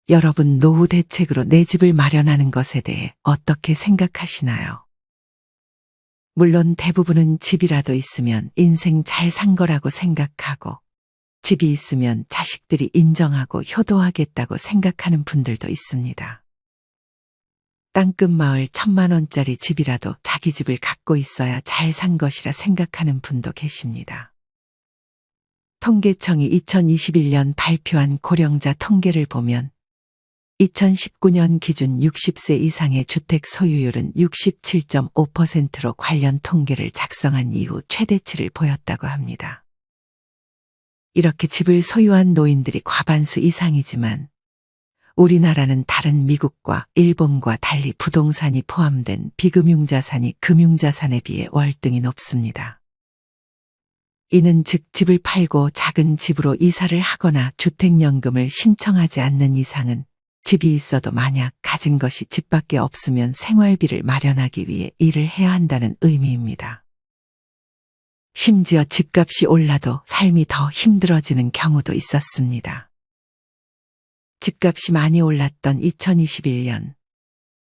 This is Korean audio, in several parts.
여러분 노후 대책으로 내 집을 마련하는 것에 대해 어떻게 생각하시나요? 물론 대부분은 집이라도 있으면 인생 잘 산 거라고 생각하고 집이 있으면 자식들이 인정하고 효도하겠다고 생각하는 분들도 있습니다. 땅끝 마을 1,000만 원짜리 집이라도 자기 집을 갖고 있어야 잘 산 것이라 생각하는 분도 계십니다. 통계청이 2021년 발표한 고령자 통계를 보면 2019년 기준 60세 이상의 주택 소유율은 67.5%로 관련 통계를 작성한 이후 최대치를 보였다고 합니다. 이렇게 집을 소유한 노인들이 과반수 이상이지만 우리나라는 다른 미국과 일본과 달리 부동산이 포함된 비금융자산이 금융자산에 비해 월등히 높습니다. 이는 즉 집을 팔고 작은 집으로 이사를 하거나 주택연금을 신청하지 않는 이상은 집이 있어도 만약 가진 것이 집밖에 없으면 생활비를 마련하기 위해 일을 해야 한다는 의미입니다. 심지어 집값이 올라도 삶이 더 힘들어지는 경우도 있었습니다. 집값이 많이 올랐던 2021년,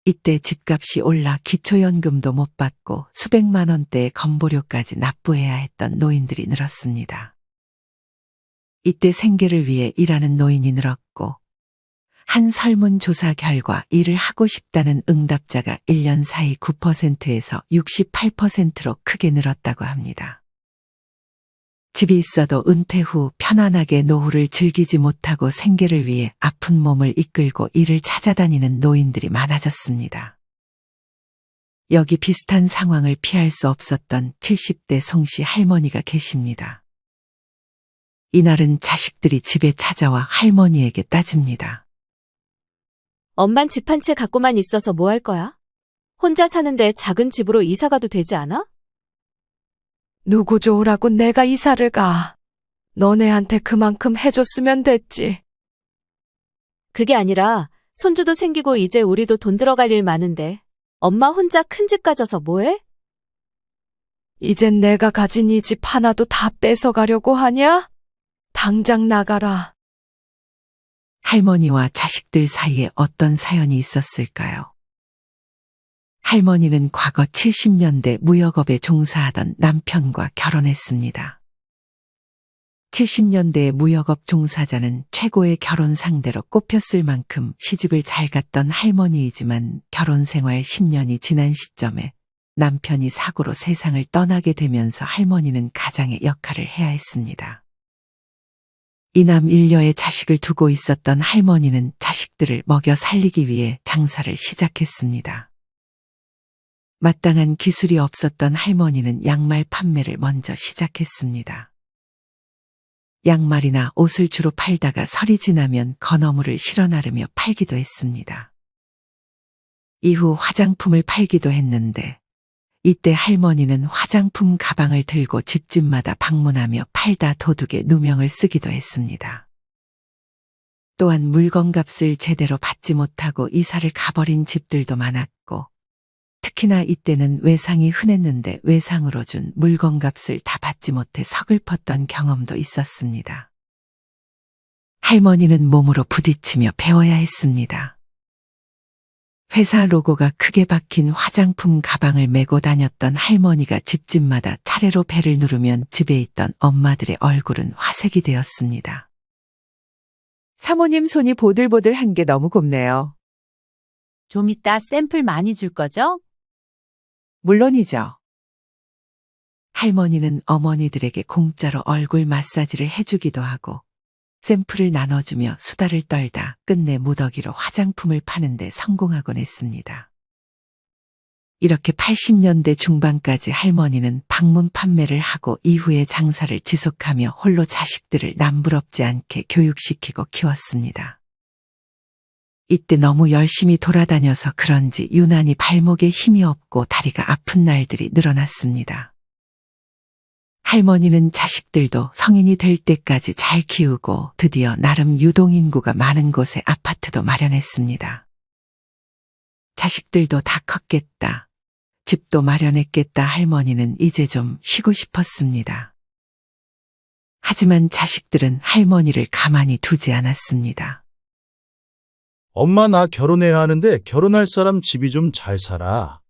이때 집값이 올라 기초연금도 못 받고 수백만 원대의 건보료까지 납부해야 했던 노인들이 늘었습니다. 이때 생계를 위해 일하는 노인이 늘었고 한 설문조사 결과 일을 하고 싶다는 응답자가 1년 사이 9%에서 68%로 크게 늘었다고 합니다. 집이 있어도 은퇴 후 편안하게 노후를 즐기지 못하고 생계를 위해 아픈 몸을 이끌고 일을 찾아다니는 노인들이 많아졌습니다. 여기 비슷한 상황을 피할 수 없었던 70대 송씨 할머니가 계십니다. 이날은 자식들이 집에 찾아와 할머니에게 따집니다. 엄만 집 한 채 갖고만 있어서 뭐 할 거야? 혼자 사는데 작은 집으로 이사 가도 되지 않아? 누구 좋으라고 내가 이사를 가. 너네한테 그만큼 해줬으면 됐지. 그게 아니라 손주도 생기고 이제 우리도 돈 들어갈 일 많은데 엄마 혼자 큰 집 가져서 뭐해? 이젠 내가 가진 이 집 하나도 다 뺏어가려고 하냐? 당장 나가라. 할머니와 자식들 사이에 어떤 사연이 있었을까요? 할머니는 과거 70년대 무역업에 종사하던 남편과 결혼했습니다. 70년대 무역업 종사자는 최고의 결혼 상대로 꼽혔을 만큼 시집을 잘 갔던 할머니이지만 결혼 생활 10년이 지난 시점에 남편이 사고로 세상을 떠나게 되면서 할머니는 가장의 역할을 해야 했습니다. 이남 일녀의 자식을 두고 있었던 할머니는 자식들을 먹여 살리기 위해 장사를 시작했습니다. 마땅한 기술이 없었던 할머니는 양말 판매를 먼저 시작했습니다. 양말이나 옷을 주로 팔다가 설이 지나면 건어물을 실어 나르며 팔기도 했습니다. 이후 화장품을 팔기도 했는데 이때 할머니는 화장품 가방을 들고 집집마다 방문하며 팔다 도둑의 누명을 쓰기도 했습니다. 또한 물건값을 제대로 받지 못하고 이사를 가버린 집들도 많았고 특히나 이때는 외상이 흔했는데 외상으로 준 물건값을 다 받지 못해 서글펐던 경험도 있었습니다. 할머니는 몸으로 부딪히며 배워야 했습니다. 회사 로고가 크게 박힌 화장품 가방을 메고 다녔던 할머니가 집집마다 차례로 벨을 누르면 집에 있던 엄마들의 얼굴은 화색이 되었습니다. 사모님 손이 보들보들한 게 너무 곱네요. 좀 이따 샘플 많이 줄 거죠? 물론이죠. 할머니는 어머니들에게 공짜로 얼굴 마사지를 해주기도 하고 샘플을 나눠주며 수다를 떨다 끝내 무더기로 화장품을 파는데 성공하곤 했습니다. 이렇게 80년대 중반까지 할머니는 방문 판매를 하고 이후에 장사를 지속하며 홀로 자식들을 남부럽지 않게 교육시키고 키웠습니다. 이때 너무 열심히 돌아다녀서 그런지 유난히 발목에 힘이 없고 다리가 아픈 날들이 늘어났습니다. 할머니는 자식들도 성인이 될 때까지 잘 키우고 드디어 나름 유동인구가 많은 곳에 아파트도 마련했습니다. 자식들도 다 컸겠다. 집도 마련했겠다. 할머니는 이제 좀 쉬고 싶었습니다. 하지만 자식들은 할머니를 가만히 두지 않았습니다. 엄마 나 결혼해야 하는데 결혼할 사람 집이 좀 잘 살아.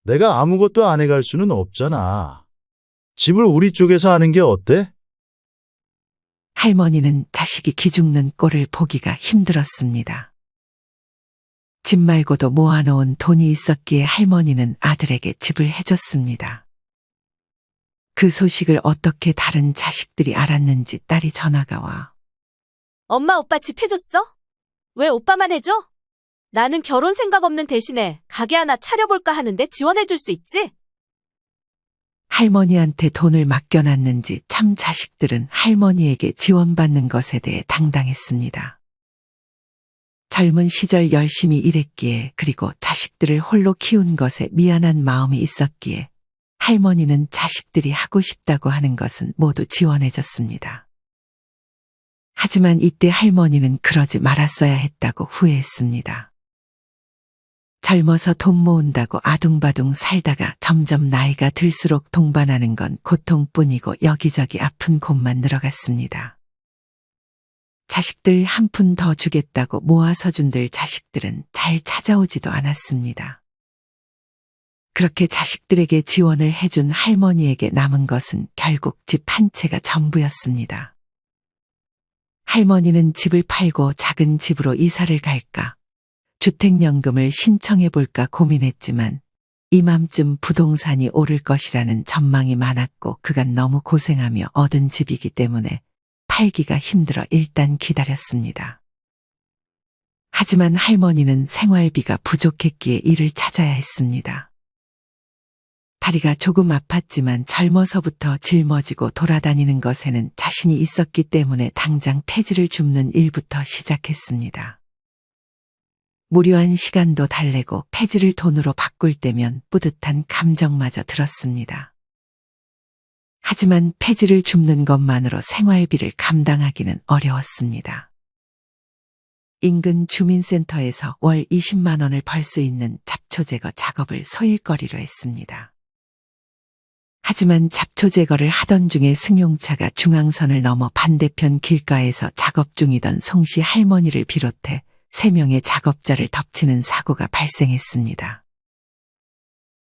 내가 아무것도 안 해갈 수는 없잖아. 집을 우리 쪽에서 하는 게 어때? 할머니는 자식이 기죽는 꼴을 보기가 힘들었습니다. 집 말고도 모아놓은 돈이 있었기에 할머니는 아들에게 집을 해줬습니다. 그 소식을 어떻게 다른 자식들이 알았는지 딸이 전화가 와 엄마 오빠 집 해줬어? 왜 오빠만 해줘? 나는 결혼 생각 없는 대신에 가게 하나 차려볼까 하는데 지원해줄 수 있지? 할머니한테 돈을 맡겨놨는지 참 자식들은 할머니에게 지원받는 것에 대해 당당했습니다. 젊은 시절 열심히 일했기에 그리고 자식들을 홀로 키운 것에 미안한 마음이 있었기에 할머니는 자식들이 하고 싶다고 하는 것은 모두 지원해줬습니다. 하지만 이때 할머니는 그러지 말았어야 했다고 후회했습니다. 젊어서 돈 모은다고 아둥바둥 살다가 점점 나이가 들수록 동반하는 건 고통뿐이고 여기저기 아픈 곳만 늘어갔습니다. 자식들 한 푼 더 주겠다고 모아서 준들 자식들은 잘 찾아오지도 않았습니다. 그렇게 자식들에게 지원을 해준 할머니에게 남은 것은 결국 집 한 채가 전부였습니다. 할머니는 집을 팔고 작은 집으로 이사를 갈까, 주택연금을 신청해 볼까 고민했지만 이맘쯤 부동산이 오를 것이라는 전망이 많았고 그간 너무 고생하며 얻은 집이기 때문에 팔기가 힘들어 일단 기다렸습니다. 하지만 할머니는 생활비가 부족했기에 일을 찾아야 했습니다. 다리가 조금 아팠지만 젊어서부터 짊어지고 돌아다니는 것에는 자신이 있었기 때문에 당장 폐지를 줍는 일부터 시작했습니다. 무료한 시간도 달래고 폐지를 돈으로 바꿀 때면 뿌듯한 감정마저 들었습니다. 하지만 폐지를 줍는 것만으로 생활비를 감당하기는 어려웠습니다. 인근 주민센터에서 월 20만 원을 벌 수 있는 잡초 제거 작업을 소일거리로 했습니다. 하지만 잡초 제거를 하던 중에 승용차가 중앙선을 넘어 반대편 길가에서 작업 중이던 송씨 할머니를 비롯해 3명의 작업자를 덮치는 사고가 발생했습니다.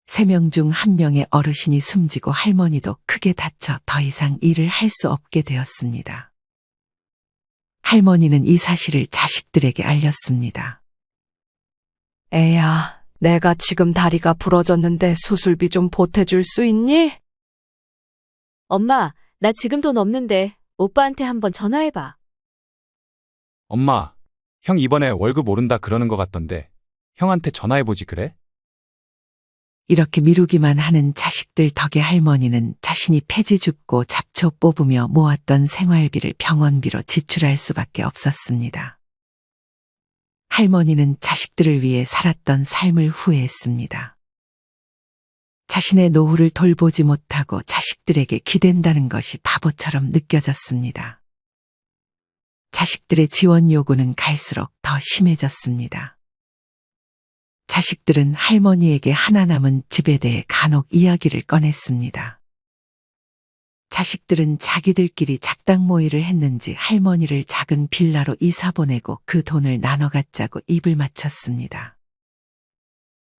3명 중 1명의 어르신이 숨지고 할머니도 크게 다쳐 더 이상 일을 할 수 없게 되었습니다. 할머니는 이 사실을 자식들에게 알렸습니다. 애야, 내가 지금 다리가 부러졌는데 수술비 좀 보태줄 수 있니? 엄마, 나 지금 돈 없는데 오빠한테 한번 전화해봐. 엄마, 형 이번에 월급 오른다 그러는 것 같던데 형한테 전화해보지 그래? 이렇게 미루기만 하는 자식들 덕에 할머니는 자신이 폐지 줍고 잡초 뽑으며 모았던 생활비를 병원비로 지출할 수밖에 없었습니다. 할머니는 자식들을 위해 살았던 삶을 후회했습니다. 자신의 노후를 돌보지 못하고 자식들에게 기댄다는 것이 바보처럼 느껴졌습니다. 자식들의 지원 요구는 갈수록 더 심해졌습니다. 자식들은 할머니에게 하나 남은 집에 대해 간혹 이야기를 꺼냈습니다. 자식들은 자기들끼리 작당 모의를 했는지 할머니를 작은 빌라로 이사 보내고 그 돈을 나눠 갖자고 입을 맞췄습니다.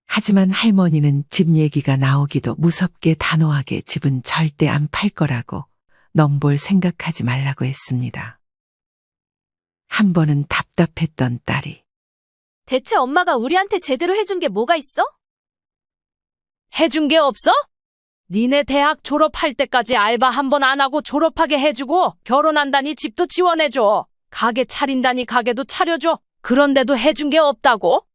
하지만 할머니는 집 얘기가 나오기도 무섭게 단호하게 집은 절대 안 팔 거라고 넘볼 생각하지 말라고 했습니다. 한 번은 답답했던 딸이 대체 엄마가 우리한테 제대로 해준 게 뭐가 있어? 해준 게 없어? 니네 대학 졸업할 때까지 알바 한 번 안 하고 졸업하게 해주고 결혼한다니 집도 지원해줘. 가게 차린다니 가게도 차려줘. 그런데도 해준 게 없다고?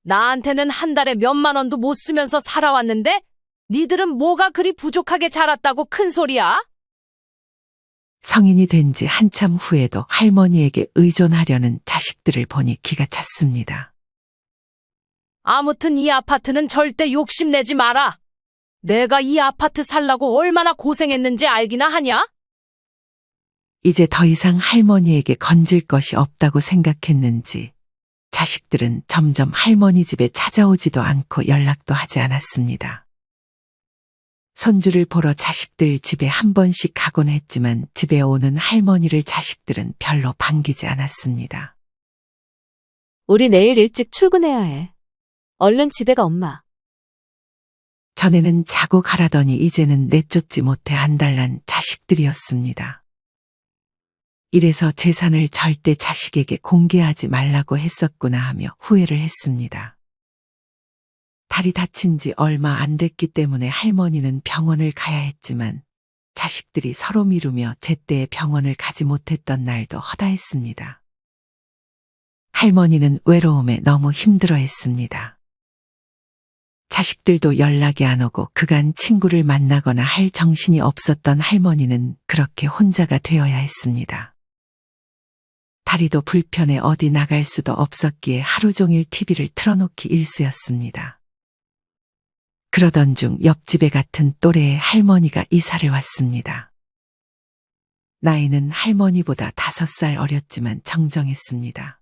나한테는 한 달에 몇만 원도 못 쓰면서 살아왔는데 니들은 뭐가 그리 부족하게 자랐다고 큰 소리야? 성인이 된 지 한참 후에도 할머니에게 의존하려는 자식들을 보니 기가 찼습니다. 아무튼 이 아파트는 절대 욕심내지 마라. 내가 이 아파트 살라고 얼마나 고생했는지 알기나 하냐? 이제 더 이상 할머니에게 건질 것이 없다고 생각했는지 자식들은 점점 할머니 집에 찾아오지도 않고 연락도 하지 않았습니다. 손주를 보러 자식들 집에 한 번씩 가곤 했지만 집에 오는 할머니를 자식들은 별로 반기지 않았습니다. 우리 내일 일찍 출근해야 해. 얼른 집에 가, 엄마. 전에는 자고 가라더니 이제는 내쫓지 못해 안달난 자식들이었습니다. 이래서 재산을 절대 자식에게 공개하지 말라고 했었구나 하며 후회를 했습니다. 다리 다친 지 얼마 안 됐기 때문에 할머니는 병원을 가야 했지만 자식들이 서로 미루며 제때에 병원을 가지 못했던 날도 허다했습니다. 할머니는 외로움에 너무 힘들어했습니다. 자식들도 연락이 안 오고 그간 친구를 만나거나 할 정신이 없었던 할머니는 그렇게 혼자가 되어야 했습니다. 다리도 불편해 어디 나갈 수도 없었기에 하루 종일 TV를 틀어놓기 일쑤였습니다. 그러던 중 옆집에 같은 또래의 할머니가 이사를 왔습니다. 나이는 할머니보다 5살 어렸지만 정정했습니다.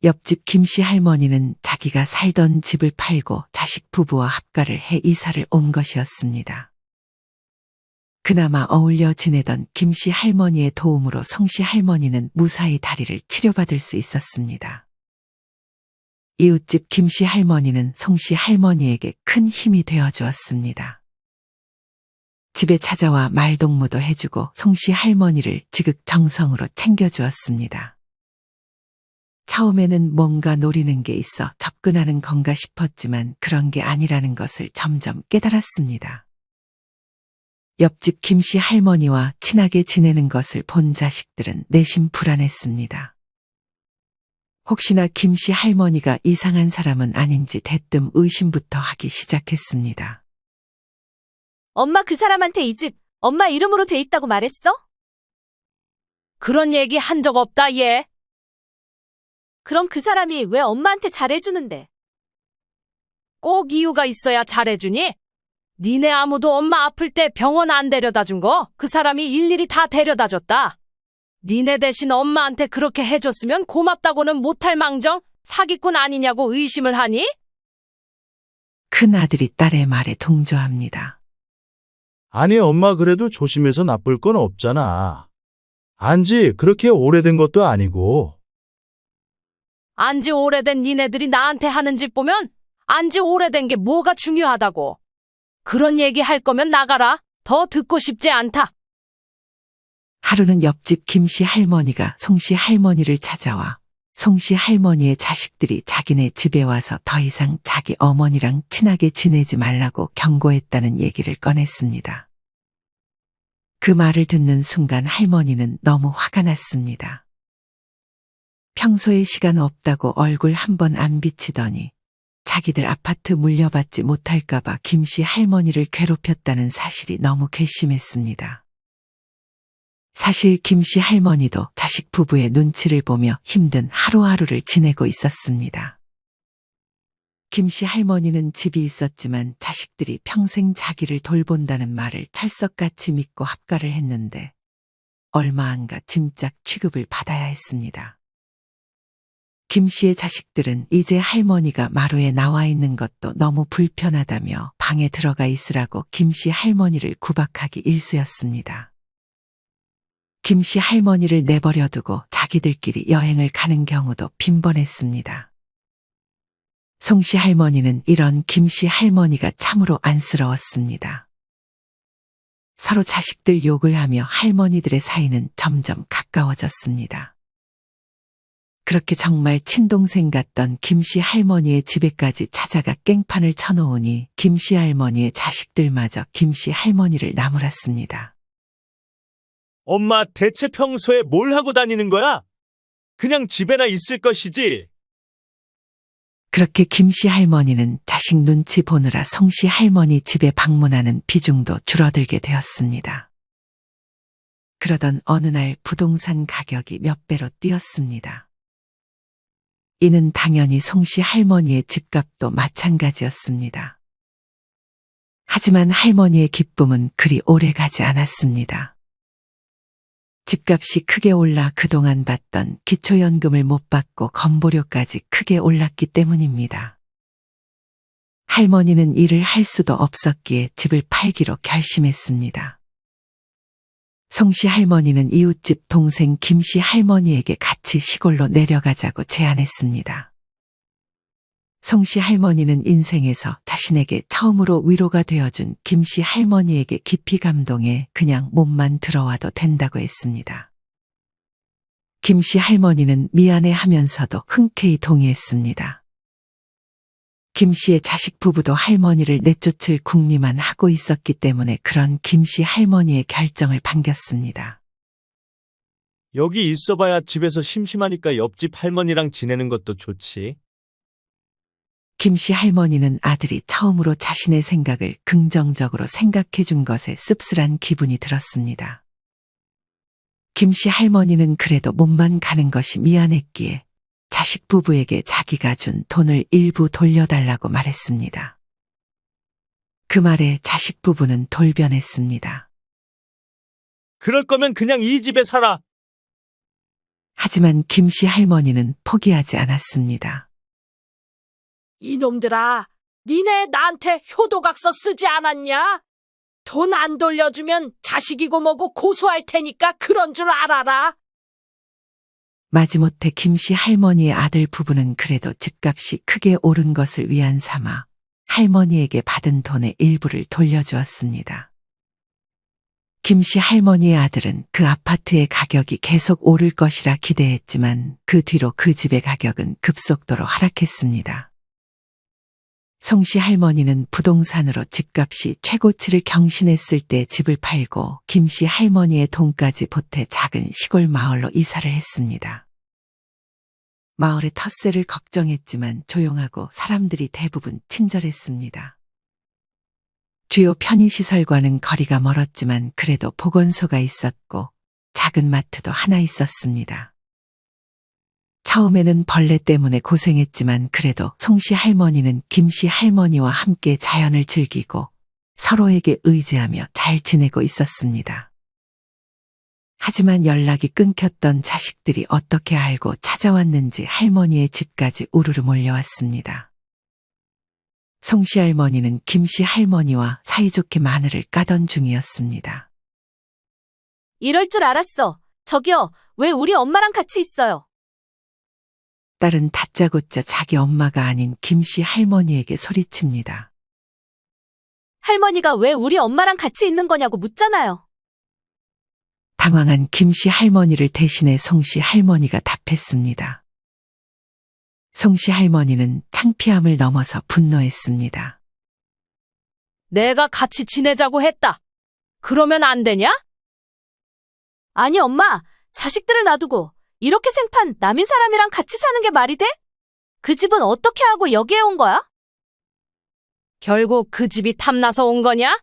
옆집 김씨 할머니는 자기가 살던 집을 팔고 자식 부부와 합가를 해 이사를 온 것이었습니다. 그나마 어울려 지내던 김씨 할머니의 도움으로 송씨 할머니는 무사히 다리를 치료받을 수 있었습니다. 이웃집 김씨 할머니는 송씨 할머니에게 큰 힘이 되어 주었습니다. 집에 찾아와 말동무도 해주고 송씨 할머니를 지극정성으로 챙겨주었습니다. 처음에는 뭔가 노리는 게 있어 접근하는 건가 싶었지만 그런 게 아니라는 것을 점점 깨달았습니다. 옆집 김씨 할머니와 친하게 지내는 것을 본 자식들은 내심 불안했습니다. 혹시나 김씨 할머니가 이상한 사람은 아닌지 대뜸 의심부터 하기 시작했습니다. 엄마 그 사람한테 이 집 엄마 이름으로 돼 있다고 말했어? 그런 얘기 한 적 없다, 얘. 그럼 그 사람이 왜 엄마한테 잘해주는데? 꼭 이유가 있어야 잘해주니? 니네 아무도 엄마 아플 때 병원 안 데려다 준 거 그 사람이 일일이 다 데려다 줬다. 니네 대신 엄마한테 그렇게 해줬으면 고맙다고는 못할 망정 사기꾼 아니냐고 의심을 하니? 큰 아들이 딸의 말에 동조합니다. 아니, 엄마 그래도 조심해서 나쁠 건 없잖아. 안지 그렇게 오래된 것도 아니고. 안지 오래된 니네들이 나한테 하는 짓 보면 안지 오래된 게 뭐가 중요하다고. 그런 얘기 할 거면 나가라. 더 듣고 싶지 않다. 하루는 옆집 김씨 할머니가 송씨 할머니를 찾아와 송씨 할머니의 자식들이 자기네 집에 와서 더 이상 자기 어머니랑 친하게 지내지 말라고 경고했다는 얘기를 꺼냈습니다. 그 말을 듣는 순간 할머니는 너무 화가 났습니다. 평소에 시간 없다고 얼굴 한 번 안 비치더니 자기들 아파트 물려받지 못할까봐 김씨 할머니를 괴롭혔다는 사실이 너무 괘씸했습니다. 사실 김씨 할머니도 자식 부부의 눈치를 보며 힘든 하루하루를 지내고 있었습니다. 김씨 할머니는 집이 있었지만 자식들이 평생 자기를 돌본다는 말을 철석같이 믿고 합가를 했는데 얼마 안 가 짐짝 취급을 받아야 했습니다. 김 씨의 자식들은 이제 할머니가 마루에 나와 있는 것도 너무 불편하다며 방에 들어가 있으라고 김 씨 할머니를 구박하기 일쑤였습니다. 김 씨 할머니를 내버려 두고 자기들끼리 여행을 가는 경우도 빈번했습니다. 송 씨 할머니는 이런 김 씨 할머니가 참으로 안쓰러웠습니다. 서로 자식들 욕을 하며 할머니들의 사이는 점점 가까워졌습니다. 그렇게 정말 친동생 같던 김씨 할머니의 집에까지 찾아가 깽판을 쳐놓으니 김씨 할머니의 자식들마저 김씨 할머니를 나무랐습니다. 엄마 대체 평소에 뭘 하고 다니는 거야? 그냥 집에나 있을 것이지. 그렇게 김씨 할머니는 자식 눈치 보느라 송씨 할머니 집에 방문하는 비중도 줄어들게 되었습니다. 그러던 어느 날 부동산 가격이 몇 배로 뛰었습니다. 이는 당연히 송씨 할머니의 집값도 마찬가지였습니다. 하지만 할머니의 기쁨은 그리 오래 가지 않았습니다. 집값이 크게 올라 그동안 받던 기초연금을 못 받고 건보료까지 크게 올랐기 때문입니다. 할머니는 일을 할 수도 없었기에 집을 팔기로 결심했습니다. 송씨 할머니는 이웃집 동생 김씨 할머니에게 같이 시골로 내려가자고 제안했습니다. 송씨 할머니는 인생에서 자신에게 처음으로 위로가 되어준 김씨 할머니에게 깊이 감동해 그냥 몸만 들어와도 된다고 했습니다. 김씨 할머니는 미안해 하면서도 흔쾌히 동의했습니다. 김씨의 자식 부부도 할머니를 내쫓을 궁리만 하고 있었기 때문에 그런 김씨 할머니의 결정을 반겼습니다. 여기 있어봐야 집에서 심심하니까 옆집 할머니랑 지내는 것도 좋지. 김씨 할머니는 아들이 처음으로 자신의 생각을 긍정적으로 생각해 준 것에 씁쓸한 기분이 들었습니다. 김씨 할머니는 그래도 몸만 가는 것이 미안했기에 자식 부부에게 자기가 준 돈을 일부 돌려달라고 말했습니다. 그 말에 자식 부부는 돌변했습니다. 그럴 거면 그냥 이 집에 살아. 하지만 김씨 할머니는 포기하지 않았습니다. 이놈들아, 니네 나한테 효도각서 쓰지 않았냐? 돈 안 돌려주면 자식이고 뭐고 고소할 테니까 그런 줄 알아라. 마지못해 김씨 할머니의 아들 부부는 그래도 집값이 크게 오른 것을 위안 삼아 할머니에게 받은 돈의 일부를 돌려주었습니다. 김씨 할머니의 아들은 그 아파트의 가격이 계속 오를 것이라 기대했지만 그 뒤로 그 집의 가격은 급속도로 하락했습니다. 송씨 할머니는 부동산으로 집값이 최고치를 경신했을 때 집을 팔고 김씨 할머니의 돈까지 보태 작은 시골 마을로 이사를 했습니다. 마을의 텃세를 걱정했지만 조용하고 사람들이 대부분 친절했습니다. 주요 편의시설과는 거리가 멀었지만 그래도 보건소가 있었고 작은 마트도 하나 있었습니다. 처음에는 벌레 때문에 고생했지만 그래도 송씨 할머니는 김씨 할머니와 함께 자연을 즐기고 서로에게 의지하며 잘 지내고 있었습니다. 하지만 연락이 끊겼던 자식들이 어떻게 알고 찾아왔는지 할머니의 집까지 우르르 몰려왔습니다. 송씨 할머니는 김씨 할머니와 사이좋게 마늘을 까던 중이었습니다. 이럴 줄 알았어. 저기요, 왜 우리 엄마랑 같이 있어요? 딸은 다짜고짜 자기 엄마가 아닌 김씨 할머니에게 소리칩니다. 할머니가 왜 우리 엄마랑 같이 있는 거냐고 묻잖아요. 당황한 김씨 할머니를 대신해 송씨 할머니가 답했습니다. 송씨 할머니는 창피함을 넘어서 분노했습니다. 내가 같이 지내자고 했다. 그러면 안 되냐? 아니 엄마, 자식들을 놔두고 이렇게 생판 남인 사람이랑 같이 사는 게 말이 돼? 그 집은 어떻게 하고 여기에 온 거야? 결국 그 집이 탐나서 온 거냐?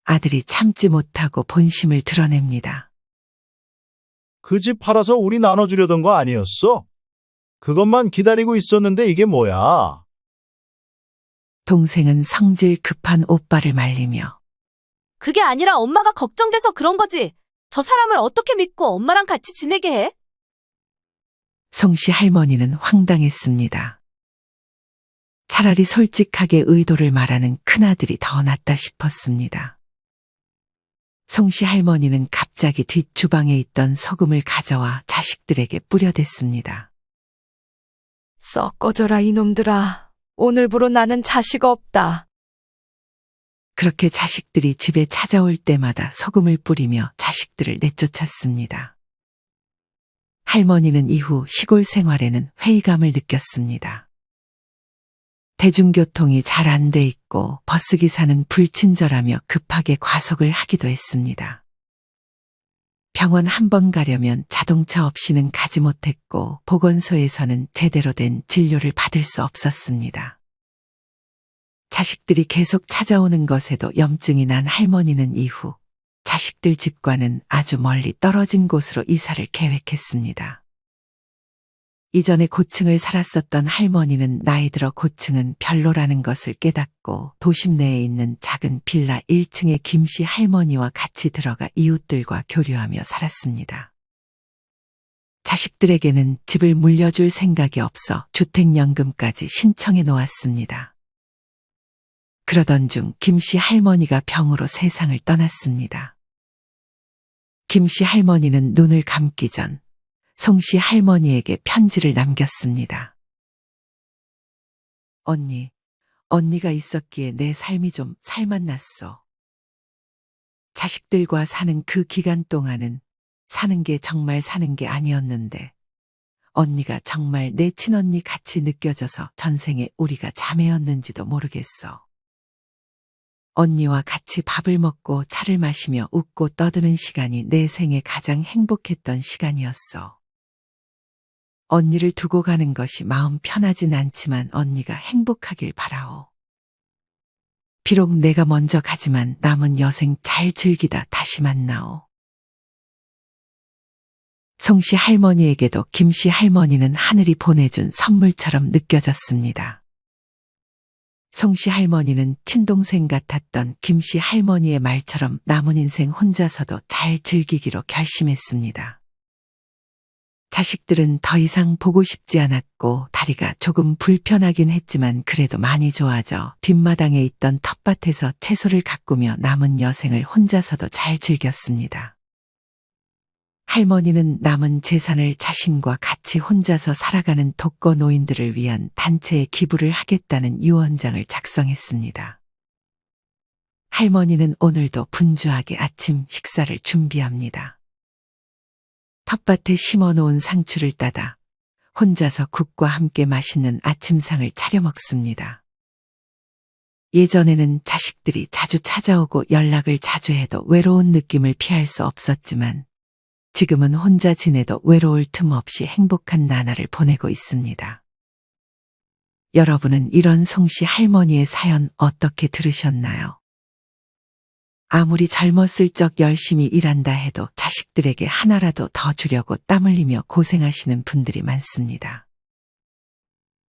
아들이 참지 못하고 본심을 드러냅니다. 그 집 팔아서 우리 나눠주려던 거 아니었어? 그것만 기다리고 있었는데 이게 뭐야? 동생은 성질 급한 오빠를 말리며 그게 아니라 엄마가 걱정돼서 그런 거지. 저 사람을 어떻게 믿고 엄마랑 같이 지내게 해? 송씨 할머니는 황당했습니다. 차라리 솔직하게 의도를 말하는 큰아들이 더 낫다 싶었습니다. 송씨 할머니는 갑자기 뒷주방에 있던 소금을 가져와 자식들에게 뿌려댔습니다. 썩 꺼져라 이놈들아. 오늘부로 나는 자식 없다. 그렇게 자식들이 집에 찾아올 때마다 소금을 뿌리며 자식들을 내쫓았습니다. 할머니는 이후 시골 생활에는 회의감을 느꼈습니다. 대중교통이 잘 안 돼 있고 버스기사는 불친절하며 급하게 과속을 하기도 했습니다. 병원 한 번 가려면 자동차 없이는 가지 못했고 보건소에서는 제대로 된 진료를 받을 수 없었습니다. 자식들이 계속 찾아오는 것에도 염증이 난 할머니는 이후 자식들 집과는 아주 멀리 떨어진 곳으로 이사를 계획했습니다. 이전에 고층을 살았었던 할머니는 나이 들어 고층은 별로라는 것을 깨닫고 도심 내에 있는 작은 빌라 1층에 김씨 할머니와 같이 들어가 이웃들과 교류하며 살았습니다. 자식들에게는 집을 물려줄 생각이 없어 주택연금까지 신청해 놓았습니다. 그러던 중 김씨 할머니가 병으로 세상을 떠났습니다. 김씨 할머니는 눈을 감기 전 송씨 할머니에게 편지를 남겼습니다. 언니, 언니가 있었기에 내 삶이 좀 살맛났소. 자식들과 사는 그 기간 동안은 사는 게 정말 사는 게 아니었는데 언니가 정말 내 친언니 같이 느껴져서 전생에 우리가 자매였는지도 모르겠어. 언니와 같이 밥을 먹고 차를 마시며 웃고 떠드는 시간이 내 생에 가장 행복했던 시간이었어. 언니를 두고 가는 것이 마음 편하진 않지만 언니가 행복하길 바라오. 비록 내가 먼저 가지만 남은 여생 잘 즐기다 다시 만나오. 송씨 할머니에게도 김씨 할머니는 하늘이 보내준 선물처럼 느껴졌습니다. 송씨 할머니는 친동생 같았던 김씨 할머니의 말처럼 남은 인생 혼자서도 잘 즐기기로 결심했습니다. 자식들은 더 이상 보고 싶지 않았고 다리가 조금 불편하긴 했지만 그래도 많이 좋아져 뒷마당에 있던 텃밭에서 채소를 가꾸며 남은 여생을 혼자서도 잘 즐겼습니다. 할머니는 남은 재산을 자신과 같이 혼자서 살아가는 독거 노인들을 위한 단체에 기부를 하겠다는 유언장을 작성했습니다. 할머니는 오늘도 분주하게 아침 식사를 준비합니다. 텃밭에 심어놓은 상추를 따다 혼자서 국과 함께 맛있는 아침상을 차려 먹습니다. 예전에는 자식들이 자주 찾아오고 연락을 자주 해도 외로운 느낌을 피할 수 없었지만 지금은 혼자 지내도 외로울 틈 없이 행복한 나날을 보내고 있습니다. 여러분은 이런 송씨 할머니의 사연 어떻게 들으셨나요? 아무리 젊었을 적 열심히 일한다 해도 자식들에게 하나라도 더 주려고 땀 흘리며 고생하시는 분들이 많습니다.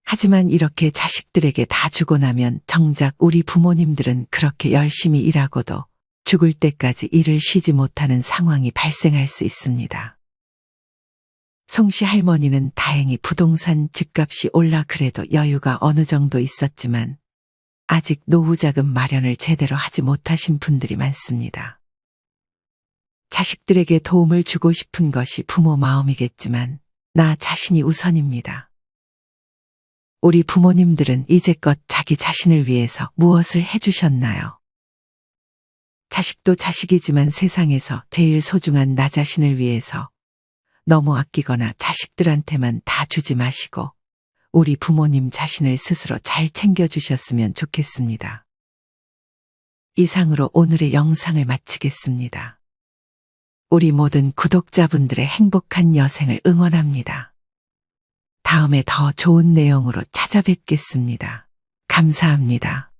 하지만 이렇게 자식들에게 다 주고 나면 정작 우리 부모님들은 그렇게 열심히 일하고도 죽을 때까지 일을 쉬지 못하는 상황이 발생할 수 있습니다. 송씨 할머니는 다행히 부동산 집값이 올라 그래도 여유가 어느 정도 있었지만 아직 노후자금 마련을 제대로 하지 못하신 분들이 많습니다. 자식들에게 도움을 주고 싶은 것이 부모 마음이겠지만 나 자신이 우선입니다. 우리 부모님들은 이제껏 자기 자신을 위해서 무엇을 해주셨나요? 자식도 자식이지만 세상에서 제일 소중한 나 자신을 위해서 너무 아끼거나 자식들한테만 다 주지 마시고 우리 부모님 자신을 스스로 잘 챙겨주셨으면 좋겠습니다. 이상으로 오늘의 영상을 마치겠습니다. 우리 모든 구독자분들의 행복한 여생을 응원합니다. 다음에 더 좋은 내용으로 찾아뵙겠습니다. 감사합니다.